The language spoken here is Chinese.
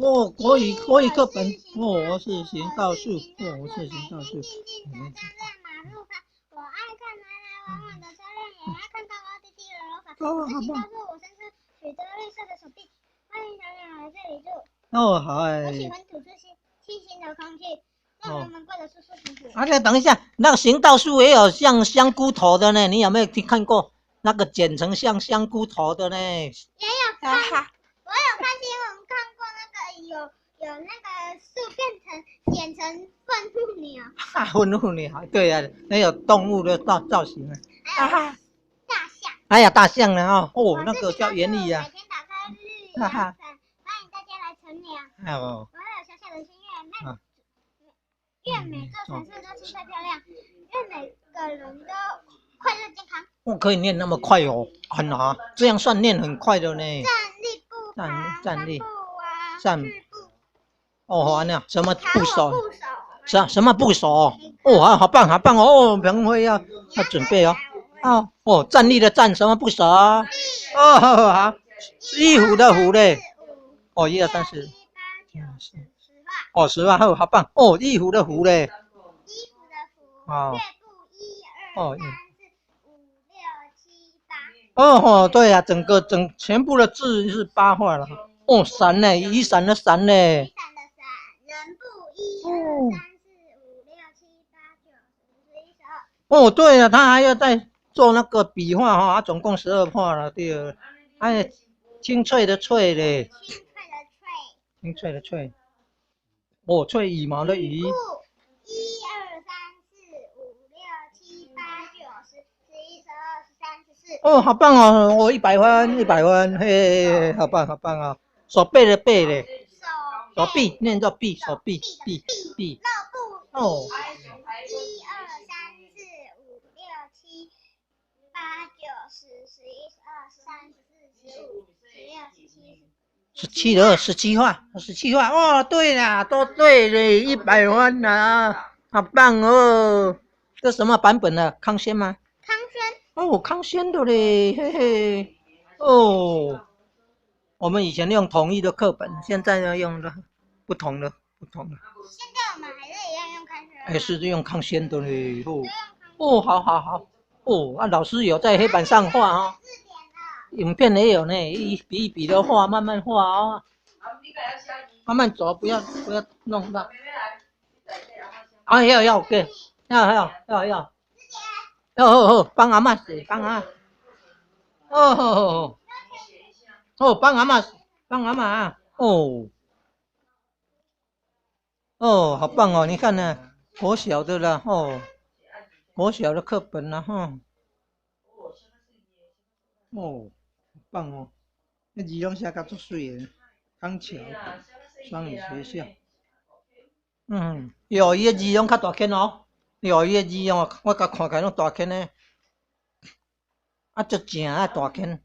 哦，国语课本，哦，是行道树，哦，是行道树。我爱看来来往往的车辆，也爱看高高低低的楼房。哦，好棒！这行道树我深深许多绿色的手臂，欢迎小鸟来这里住。哦，好哎。我喜欢吐出清新的空气，让人们过得舒舒服服。啊，等一下，那个行道树也有像香菇头的呢，你有没有看过？那个剪成像香菇头的呢？也有看，我有看新闻看过那个有那个树剪成愤怒鸟。愤怒鸟，对呀、啊，那有动物的造型啊。还有大象。哎呀，大象呢啊，哦，那个叫原理啊。每天打开日阳伞，欢迎大家来乘凉。哦。我有小小的心愿，愿每座城市都清澈漂亮，愿每个人都快乐健康。不可以念那么快哦，很好，这样算念很快的呢。站立不站。哦，好呢，什么部首？什么部首？哦，好棒，好棒哦！彭辉要准备哦。哦，站立的站什么部首？哦，好，衣服的服嘞。哦，1、2、3、4。哦，10画后，好棒哦！衣服的服嘞。衣服的服。哦。乐部1、2、3、4、5、6、7、8。哦，对呀、全部的字是8画了。哦，伞呢？雨伞的伞呢？雨伞的伞。人部1、2、3、4、5、6、7、8、9、10、11、12。哦，对了，他还要再做那个笔画哈，他总共12画了，对了。还有清脆的脆嘞。清脆的脆。哦，翠羽毛的羽。1、2、3、4、5、6、7、8、9、10、11、12、13、14。哦，好棒哦！我100分，100分，嘿，好棒，好棒啊！手背的背嘞。手臂念作臂，手臂臂。哦。1、2、3、4、5、6、7、8、9、10、11、12、13、14、15、16、17、17画，17画。哦，对啦，都对嘞，100分啦，好棒哦！这什么版本的？康轩吗？康轩。哦，康轩的嘞，嘿嘿。哦，我们以前用统一的课本，现在呢用的不同的。现在我们还是一样用康轩。还是用康轩的嘞。哦，好。哦，啊，老师有在黑板上画哦。影片也有呢，一笔一笔的画，慢慢画哦。慢慢走，不要弄到。啊，要，对，要。帮阿嬷洗，帮阿。哦，帮阿嬷啊。哦，好棒哦！你看呢，国小的啦，国小的课本啦，哈。哦，好棒哦！那字拢写甲足水的，康桥双语学校。幼儿的字拢较大篇哦，幼儿的字哦，我甲看起来拢大篇呢，足正大篇。